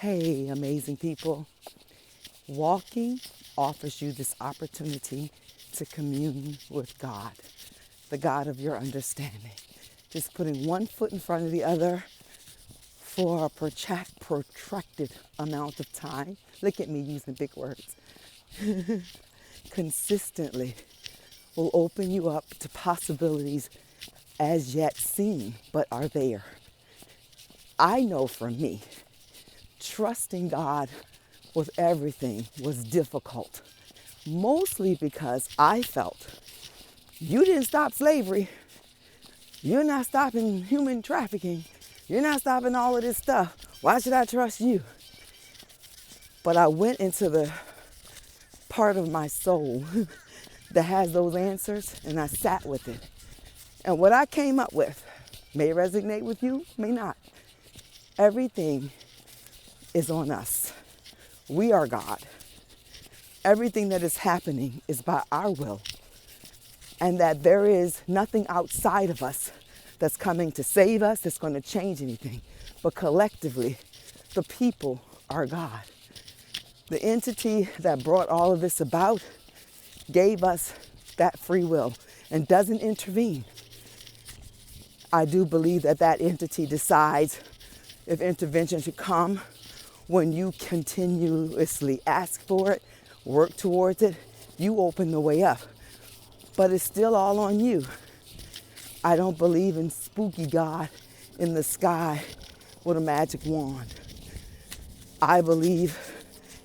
Hey, amazing people. Walking offers you this opportunity to commune with God, the God of your understanding. Just putting one foot in front of the other for a protracted amount of time. Look at me using big words. Consistently will open you up to possibilities as yet seen, but are there. I know for me, trusting God with everything was difficult, mostly because I felt you didn't stop slavery. You're not stopping human trafficking. You're not stopping all of this stuff. Why should I trust you? But I went into the part of my soul that has those answers, and I sat with it. And what I came up with may resonate with you, may not. Everything is on us. We are God. Everything that is happening is by our will. And that there is nothing outside of us that's coming to save us, that's going to change anything. But collectively, the people are God. The entity that brought all of this about gave us that free will and doesn't intervene. I do believe that that entity decides if intervention should come when you continuously ask for it, work towards it, you open the way up. But it's still all on you. I don't believe in spooky God in the sky with a magic wand. I believe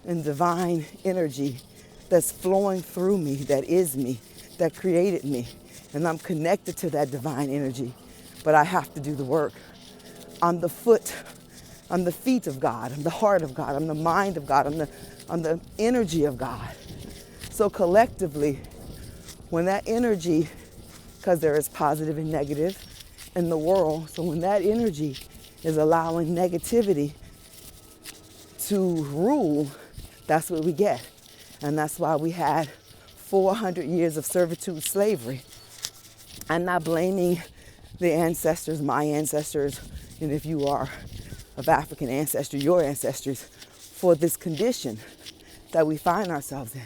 in divine energy that's flowing through me, that is me, that created me. And I'm connected to that divine energy, but I have to do the work. I'm the feet of God, I'm the heart of God, I'm the mind of God, I'm the energy of God. So collectively, when that energy, because there is positive and negative in the world, so when that energy is allowing negativity to rule, that's what we get. And that's why we had 400 years of servitude slavery. I'm not blaming the ancestors, my ancestors, and if you are of African ancestry, your ancestors, for this condition that we find ourselves in.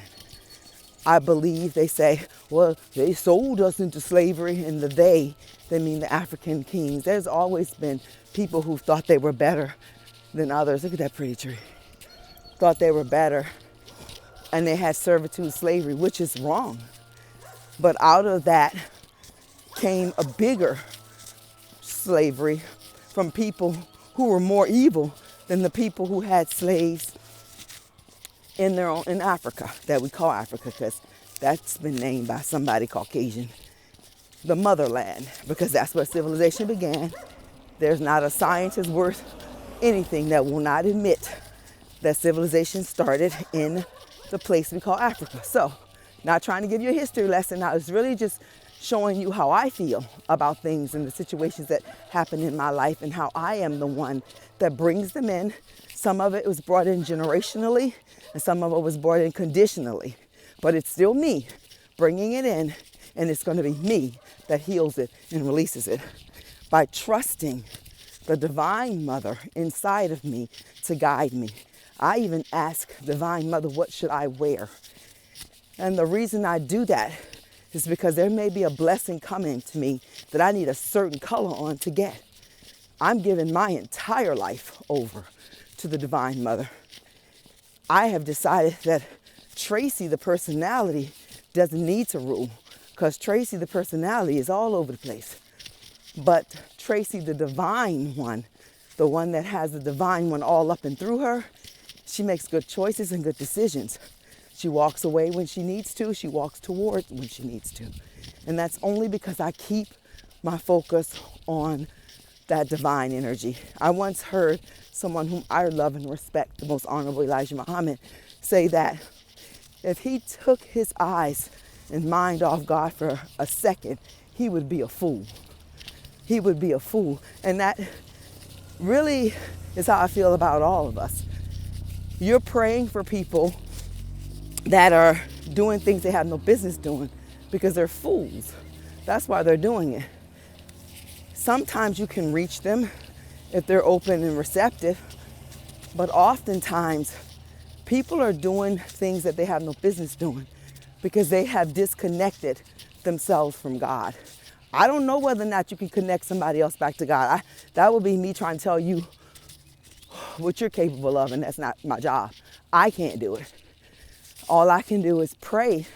I believe they say, well, they sold us into slavery, and they mean the African kings. There's always been people who thought they were better than others. Look at that pretty tree. Thought they were better, and they had servitude slavery, which is wrong. But out of that came a bigger slavery from people who were more evil than the people who had slaves in Africa, that we call Africa, because that's been named by somebody Caucasian, the motherland, because that's where civilization began. There's not a scientist worth anything that will not admit that civilization started in the place we call Africa. So, not trying to give you a history lesson, I was really just showing you how I feel about things and the situations that happen in my life and how I am the one that brings them in. Some of it was brought in generationally and some of it was brought in conditionally, but it's still me bringing it in, and it's going to be me that heals it and releases it by trusting the divine mother inside of me to guide me. I even ask divine mother, what should I wear? And the reason I do that is because there may be a blessing coming to me that I need a certain color on to get. I'm giving my entire life over to the divine mother. I have decided that Tracy, the personality, doesn't need to rule, because Tracy, the personality, is all over the place. But Tracy, the divine one, the one that has the divine one all up and through her, she makes good choices and good decisions. She walks away when she needs to. She walks toward when she needs to. And that's only because I keep my focus on that divine energy. I once heard someone whom I love and respect, the most honorable Elijah Muhammad, say that if he took his eyes and mind off God for a second, he would be a fool. He would be a fool. And that really is how I feel about all of us. You're praying for people that are doing things they have no business doing because they're fools. That's why they're doing it. Sometimes you can reach them if they're open and receptive, But oftentimes, people are doing things that they have no business doing because they have disconnected themselves from God. I don't know whether or not you can connect somebody else back to God. That would be me trying to tell you what you're capable of, and that's not my job. I can't do it. All I can do is pray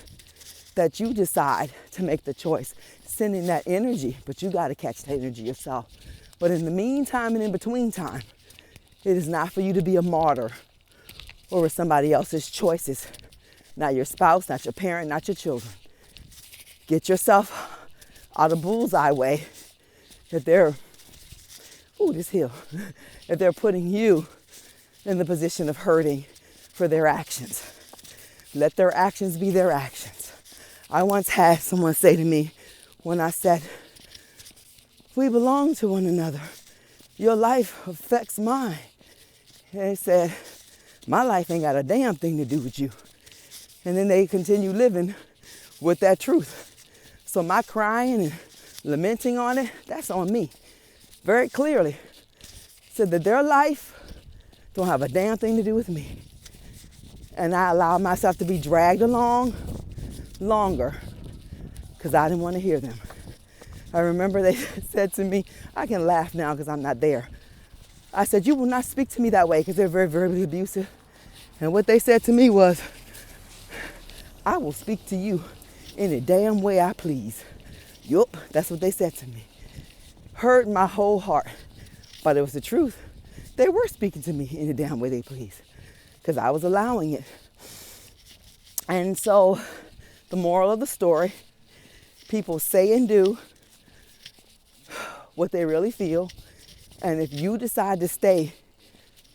that you decide to make the choice, sending that energy, but you got to catch the energy yourself. But in the meantime and in between time, it is not for you to be a martyr over somebody else's choices. Not your spouse, not your parent, not your children. Get yourself out of bullseye way if they're, this hill, if they're putting you in the position of hurting for their actions. Let their actions be their actions. I once had someone say to me when I said, we belong to one another. Your life affects mine. And they said, my life ain't got a damn thing to do with you. And then they continue living with that truth. So my crying and lamenting on it, that's on me. Very clearly. Said that their life don't have a damn thing to do with me. And I allowed myself to be dragged along longer because I didn't want to hear them. I remember they said to me, I can laugh now because I'm not there. I said, you will not speak to me that way because they're very verbally abusive. And what they said to me was, I will speak to you any damn way I please. Yup, that's what they said to me. Hurt my whole heart, but it was the truth. They were speaking to me any damn way they please because I was allowing it. And so the moral of the story, people say and do what they really feel. And if you decide to stay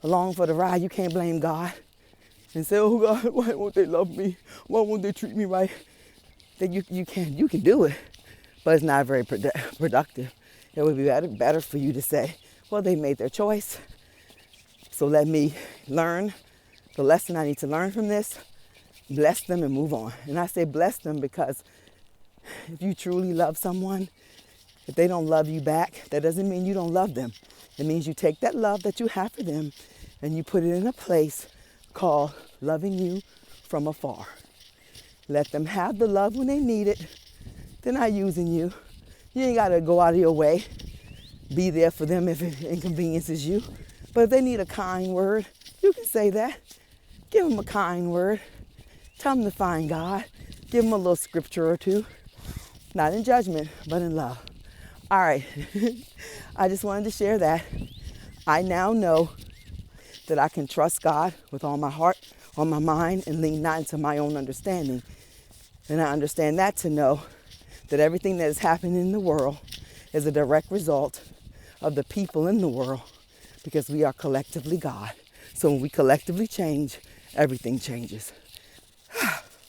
along for the ride, you can't blame God and say, oh God, why won't they love me? Why won't they treat me right? That you can do it, but it's not very productive. It would be better for you to say, well, they made their choice. So let me learn the lesson I need to learn from this, bless them and move on. And I say bless them because if you truly love someone, if they don't love you back, that doesn't mean you don't love them. It means you take that love that you have for them and you put it in a place called loving you from afar. Let them have the love when they need it. They're not using you. You ain't got to go out of your way. Be there for them if it inconveniences you. But if they need a kind word, you can say that. Give them a kind word. Tell them to find God. Give them a little scripture or two. Not in judgment, but in love. All right. I just wanted to share that. I now know that I can trust God with all my heart, all my mind, and lean not into my own understanding. And I understand that to know that everything that is happening in the world is a direct result of the people in the world because we are collectively God. So when we collectively change, everything changes.